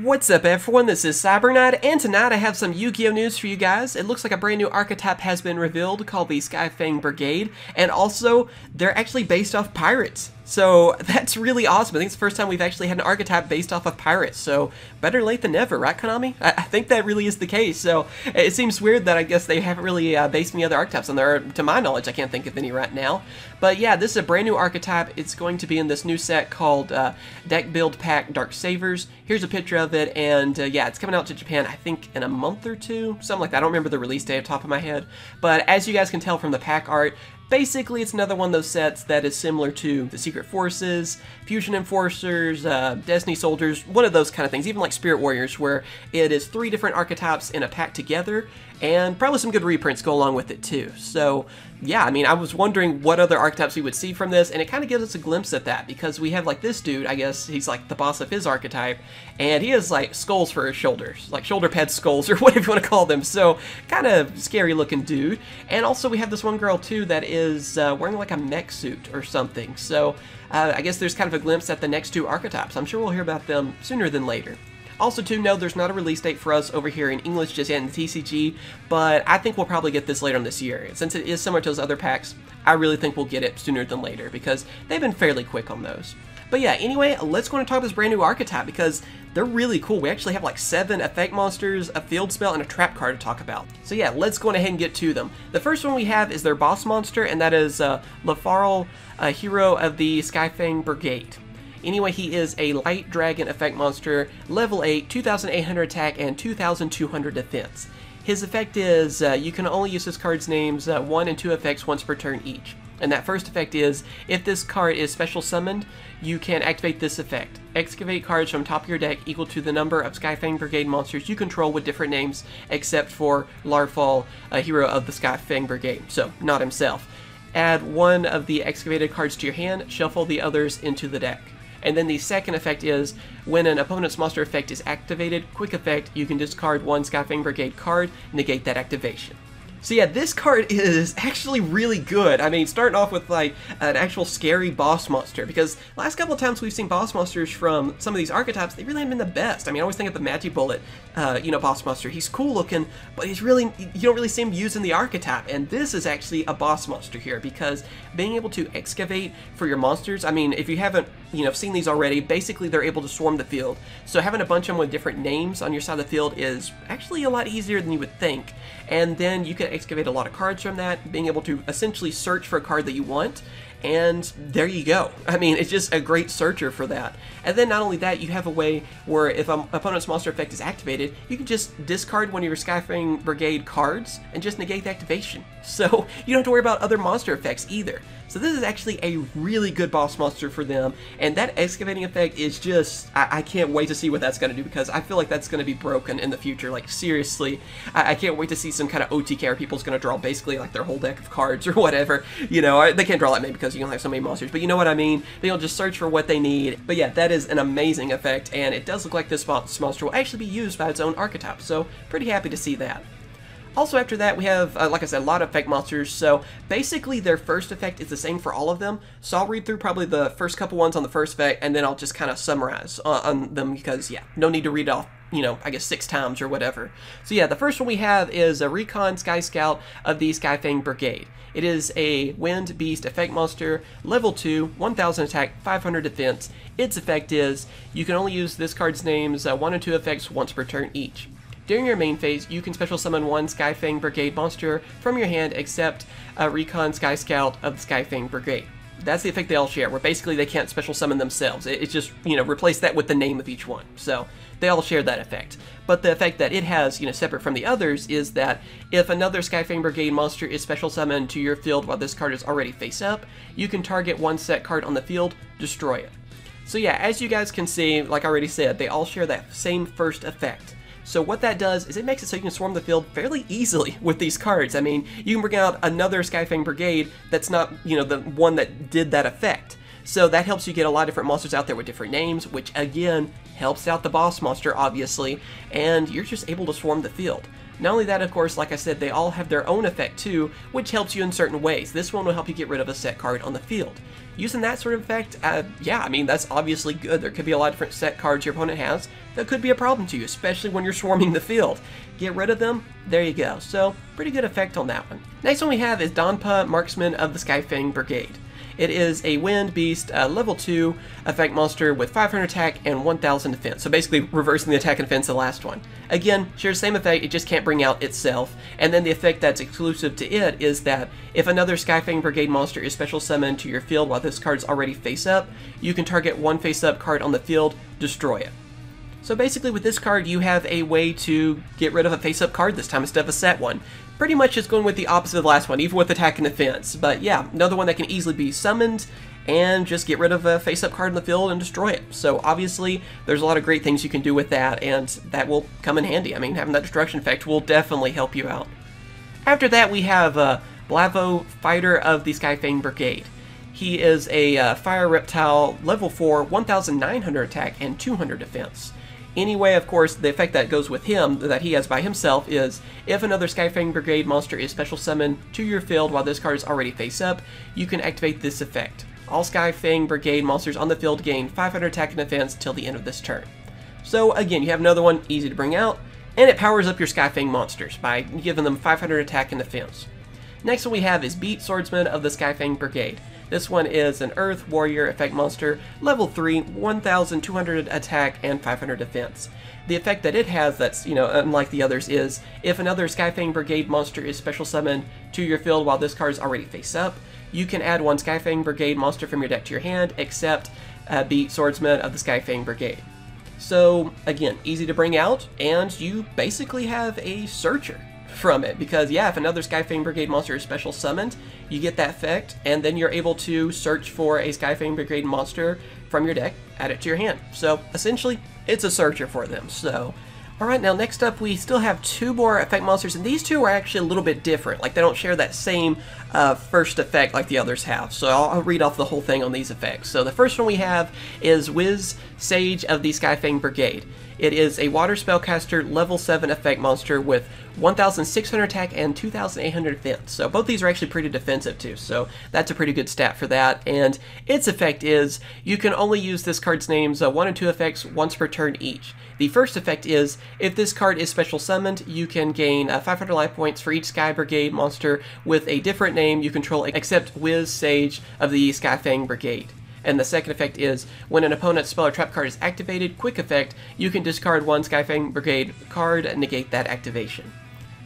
What's up everyone, this is CyberKnight, and tonight I have some Yu-Gi-Oh news for you guys. It looks like a brand new archetype has been revealed called the Skyfang Brigade, and also they're actually based off pirates. So that's really awesome. I think it's the first time we've actually had an archetype based off of pirates, so better late than never, right Konami? I think that really is the case, so it seems weird that I guess they haven't really based any other archetypes on there. To my knowledge, I can't think of any right now. But yeah, this is a brand new archetype. It's going to be in this new set called Deck Build Pack Dark Savers. Here's a picture of it, and yeah, it's coming out to Japan, I think, in a month or two, something like that. I don't remember the release date off the top of my head, but as you guys can tell from the pack art, basically, it's another one of those sets that is similar to the Secret Forces, Fusion Enforcers, Destiny Soldiers, one of those kind of things, even like Spirit Warriors, where it is 3 different archetypes in a pack together, and probably some good reprints go along with it too. So yeah, I mean, I was wondering what other archetypes we would see from this, and it kind of gives us a glimpse at that, because we have like this dude, I guess he's like the boss of his archetype, and he has like skulls for his shoulders, like shoulder pad skulls, or whatever you want to call them, so kind of scary looking dude. And also we have this one girl too that is wearing like a mech suit or something, so I guess there's kind of a glimpse at the next 2 archetypes. I'm sure we'll hear about them sooner than later. Also, too, no, there's not a release date for us over here in English just yet in the TCG, but I think we'll probably get this later in this year. Since it is similar to those other packs, I really think we'll get it sooner than later, because they've been fairly quick on those. But yeah, anyway, let's go and talk about this brand new archetype, because they're really cool. We actually have like 7 effect monsters, a field spell, and a trap card to talk about. So yeah, let's go ahead and get to them. The first one we have is their boss monster, and that is Lafarl, a hero of the Skyfang Brigade. Anyway, he is a light dragon effect monster, level 8, 2,800 attack, and 2,200 defense. His effect is, you can only use this card's names 1 and 2 effects once per turn each. And that first effect is, if this card is special summoned, you can activate this effect. Excavate cards from top of your deck equal to the number of Skyfang Brigade monsters you control with different names, except for Larfall, a hero of the Skyfang Brigade, so not himself. Add 1 of the excavated cards to your hand, shuffle the others into the deck. And then the second effect is, when an opponent's monster effect is activated, quick effect, you can discard 1 Skyfang Brigade card, negate that activation. So yeah, this card is actually really good. I mean, starting off with like an actual scary boss monster, because last couple of times we've seen boss monsters from some of these archetypes, they really haven't been the best. I mean, I always think of the Magibullet, boss monster. He's cool looking, but you don't really see him using the archetype, and this is actually a boss monster here, because being able to excavate for your monsters, I mean, if you haven't, seen these already, basically they're able to swarm the field. So having a bunch of them with different names on your side of the field is actually a lot easier than you would think, and then you can excavate a lot of cards from that, being able to essentially search for a card that you want, and there you go. I mean, it's just a great searcher for that. And then not only that, you have a way where if an opponent's monster effect is activated, you can just discard one of your Skyfang Brigade cards and just negate the activation. So you don't have to worry about other monster effects either. So this is actually a really good boss monster for them, and that excavating effect is just, I can't wait to see what that's going to do, because I feel like that's going to be broken in the future. Like, seriously, I can't wait to see some kind of OTK where people's going to draw basically like their whole deck of cards or whatever. They can't draw that many because you don't have so many monsters, but you know what I mean? They'll just search for what they need. But yeah, that is an amazing effect, and it does look like this monster will actually be used by its own archetype, so pretty happy to see that. Also after that, we have, like I said, a lot of effect monsters, so basically their first effect is the same for all of them, so I'll read through probably the first couple ones on the first effect, and then I'll just kind of summarize on them, because, yeah, no need to read off, I guess 6 times or whatever. So yeah, the first one we have is a Recon Sky Scout of the Skyfang Brigade. It is a Wind Beast effect monster, level 2, 1000 attack, 500 defense. Its effect is, you can only use this card's names 1 and 2 effects once per turn each. During your main phase, you can special summon 1 Skyfang Brigade monster from your hand, except a Recon Sky Scout of the Skyfang Brigade. That's the effect they all share, where basically they can't special summon themselves. It's just, replace that with the name of each one. So they all share that effect. But the effect that it has, separate from the others, is that if another Skyfang Brigade monster is special summoned to your field while this card is already face up, you can target 1 set card on the field, destroy it. So yeah, as you guys can see, like I already said, they all share that same first effect. So what that does is it makes it so you can swarm the field fairly easily with these cards. I mean, you can bring out another Skyfang Brigade that's not, the one that did that effect. So that helps you get a lot of different monsters out there with different names, which again helps out the boss monster, obviously, and you're just able to swarm the field. Not only that, of course, like I said, they all have their own effect too, which helps you in certain ways. This one will help you get rid of a set card on the field. Using that sort of effect, yeah, I mean, that's obviously good. There could be a lot of different set cards your opponent has that could be a problem to you, especially when you're swarming the field. Get rid of them, there you go. So, pretty good effect on that one. Next one we have is Donpa, Marksman of the Skyfang Brigade. It is a Wind Beast level 2 effect monster with 500 attack and 1000 defense. So basically reversing the attack and defense of the last one. Again, shares the same effect, it just can't bring out itself. And then the effect that's exclusive to it is that if another Skyfang Brigade monster is special summoned to your field while this card's already face up, you can target one face up card on the field, destroy it. So basically with this card you have a way to get rid of a face up card this time instead of a set one. Pretty much just going with the opposite of the last one, even with attack and defense. But yeah, another one that can easily be summoned and just get rid of a face-up card in the field and destroy it. So obviously, there's a lot of great things you can do with that, and that will come in handy. I mean, having that destruction effect will definitely help you out. After that, we have Blavo, Fighter of the Skyfang Brigade. He is a Fire Reptile, level 4, 1900 attack and 200 defense. Anyway, of course, the effect that goes with him, that he has by himself, is if another Skyfang Brigade monster is special summoned to your field while this card is already face up, you can activate this effect. All Skyfang Brigade monsters on the field gain 500 attack and defense till the end of this turn. So again, you have another one, easy to bring out, and it powers up your Skyfang monsters by giving them 500 attack and defense. Next one we have is Beat, Swordsman of the Skyfang Brigade. This one is an Earth Warrior effect monster, level 3, 1200 attack and 500 defense. The effect that it has that's, unlike the others is, if another Skyfang Brigade monster is special summoned to your field while this card is already face up, you can add one Skyfang Brigade monster from your deck to your hand, except Beat, Swordsman of the Skyfang Brigade. So, again, easy to bring out, and you basically have a searcher from it, because yeah, if another Skyfang Brigade monster is special summoned, you get that effect, and then you're able to search for a Skyfang Brigade monster from your deck, add it to your hand. So essentially, it's a searcher for them. So, alright, now next up we still have two more effect monsters, and these two are actually a little bit different. Like, they don't share that same first effect like the others have. So I'll read off the whole thing on these effects. So the first one we have is Wiz, Sage of the Skyfang Brigade. It is a water spellcaster level 7 effect monster with 1600 attack and 2800 defense. So both these are actually pretty defensive too, so that's a pretty good stat for that. And its effect is, you can only use this card's name's 1 and 2 effects once per turn each. The first effect is, if this card is special summoned, you can gain 500 life points for each Sky Brigade monster with a different name you control except Wiz, Sage of the Skyfang Brigade. And the second effect is, when an opponent's spell or trap card is activated, quick effect, you can discard one Skyfang Brigade card and negate that activation.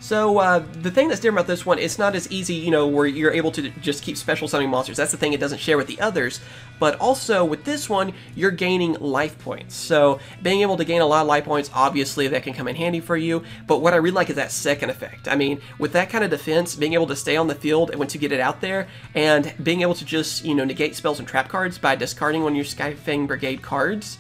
So, the thing that's different about this one, it's not as easy, where you're able to just keep special summoning monsters. That's the thing it doesn't share with the others. But also, with this one, you're gaining life points. So, being able to gain a lot of life points, obviously, that can come in handy for you. But what I really like is that second effect. I mean, with that kind of defense, being able to stay on the field and once you get it out there, and being able to just, negate spells and trap cards by discarding one of your Skyfang Brigade cards,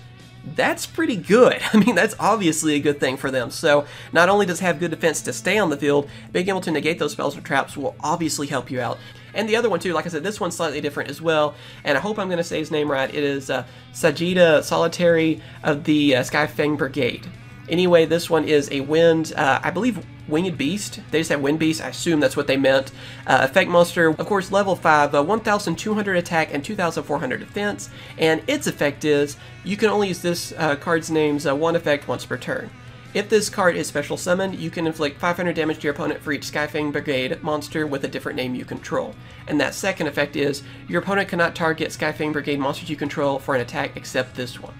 that's pretty good. I mean, that's obviously a good thing for them. So, not only does it have good defense to stay on the field, being able to negate those spells or traps will obviously help you out. And the other one too, like I said, this one's slightly different as well, and I hope I'm going to say his name right. It is Sajida Solitary of the Skyfang Brigade. Anyway, this one is a wind, I believe, Winged Beast. They just have Wind Beast. I assume that's what they meant. Effect monster, of course, level 5, 1200 attack and 2400 defense. And its effect is, you can only use this card's name's one effect once per turn. If this card is special summoned, you can inflict 500 damage to your opponent for each Skyfang Brigade monster with a different name you control. And that second effect is, your opponent cannot target Skyfang Brigade monsters you control for an attack except this one.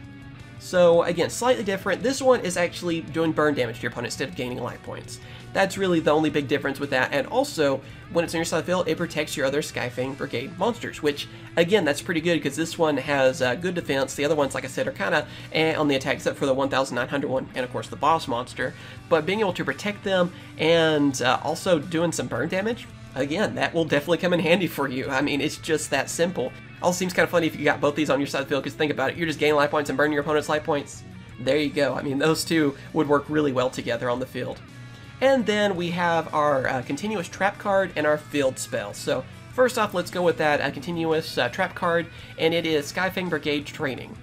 So again, slightly different. This one is actually doing burn damage to your opponent instead of gaining life points. That's really the only big difference with that. And also, when it's on your side of the field, it protects your other Skyfang Brigade monsters, which, again, that's pretty good because this one has good defense. The other ones, like I said, are kind of on the attack, except for the 1900 one and, of course, the boss monster. But being able to protect them and also doing some burn damage, again, that will definitely come in handy for you. I mean, it's just that simple. Also seems kind of funny if you got both these on your side of the field, because think about it, you're just gaining life points and burning your opponent's life points. There you go. I mean, those two would work really well together on the field. And then we have our continuous trap card and our field spell. So first off, let's go with that continuous trap card, and it is Skyfang Brigade Training.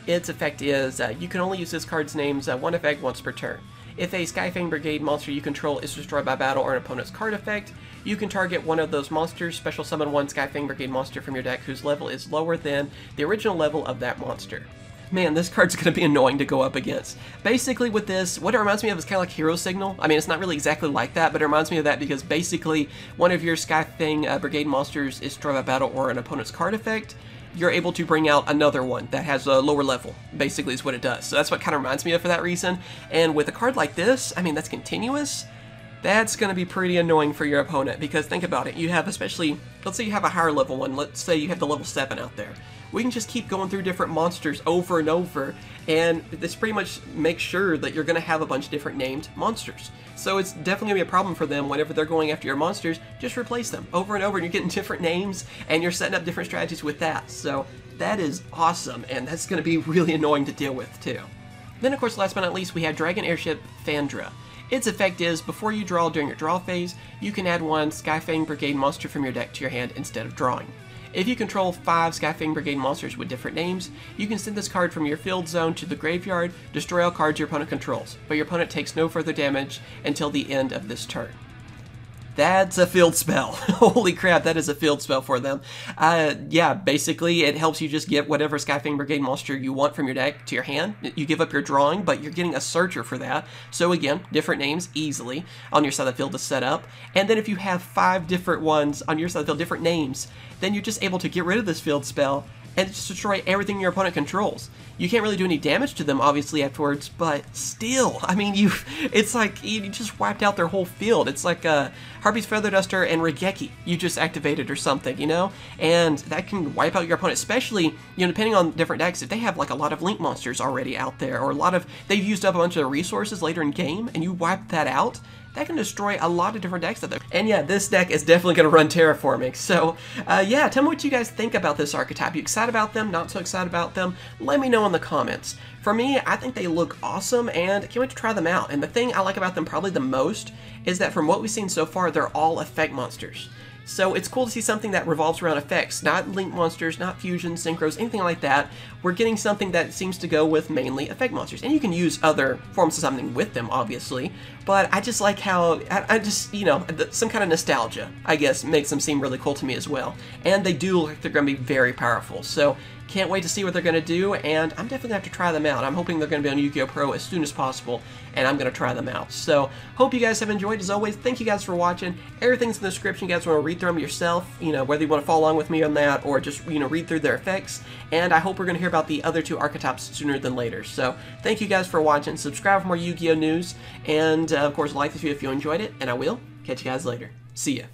Its effect is, you can only use this card's name's one effect once per turn. If a Skyfang Brigade monster you control is destroyed by battle or an opponent's card effect, you can target one of those monsters, special summon one Skyfang Brigade monster from your deck whose level is lower than the original level of that monster. Man, this card's going to be annoying to go up against. Basically with this, what it reminds me of is kind of like Hero Signal. I mean, it's not really exactly like that, but it reminds me of that because basically one of your Skyfang Brigade monsters is destroyed by battle or an opponent's card effect. You're able to bring out another one that has a lower level, basically is what it does. So that's what kind of reminds me of for that reason. And with a card like this, I mean, that's continuous. That's going to be pretty annoying for your opponent because think about it. You have especially, let's say you have a higher level one. Let's say you have the level 7 out there. We can just keep going through different monsters over and over, and this pretty much makes sure that you're going to have a bunch of different named monsters. So it's definitely going to be a problem for them whenever they're going after your monsters. Just replace them over and over, and you're getting different names, and you're setting up different strategies with that. So that is awesome, and that's going to be really annoying to deal with too. Then of course, last but not least, we have Dragon Airship Phandra. Its effect is, before you draw during your draw phase, you can add one Skyfang Brigade monster from your deck to your hand instead of drawing. If you control 5 Skyfang Brigade monsters with different names, you can send this card from your field zone to the graveyard, destroy all cards your opponent controls, but your opponent takes no further damage until the end of this turn. That's a field spell. Holy crap, that is a field spell for them. Yeah, basically it helps you just get whatever Skyfang Brigade monster you want from your deck to your hand. You give up your drawing, but you're getting a searcher for that. So again, different names easily on your side of the field to set up. And then if you have 5 different ones on your side of the field, different names, then you're just able to get rid of this field spell and just destroy everything your opponent controls. You can't really do any damage to them, obviously, afterwards, but still, I mean, it's like you just wiped out their whole field. It's like Harpy's Feather Duster and Regeki you just activated or something, you know? And that can wipe out your opponent, especially, you know, depending on different decks, if they have like a lot of Link monsters already out there, or they've used up a bunch of resources later in game, and you wipe that out, that can destroy a lot of different decks out there. And yeah, this deck is definitely going to run terraforming. So yeah, tell me what you guys think about this archetype. You excited about them? Not so excited about them? Let me know in the comments. For me, I think they look awesome and I can't wait to try them out. And the thing I like about them probably the most is that from what we've seen so far, they're all effect monsters. So it's cool to see something that revolves around effects, not link monsters, not fusions, synchros, anything like that. We're getting something that seems to go with mainly effect monsters. And you can use other forms of something with them, obviously. But I just like how, I just, you know, some kind of nostalgia, I guess, makes them seem really cool to me as well. And they do look like they're going to be very powerful. So can't wait to see what they're going to do, and I'm definitely going to have to try them out. I'm hoping they're going to be on YGOPro as soon as possible, and I'm going to try them out. So, hope you guys have enjoyed. As always, thank you guys for watching. Everything's in the description. You guys want to read through them yourself, you know, whether you want to follow along with me on that, or just, you know, read through their effects. And I hope we're going to hear about the other 2 archetypes sooner than later. So, thank you guys for watching. Subscribe for more Yu-Gi-Oh news, and of course, like this video if you enjoyed it, and I will catch you guys later. See ya.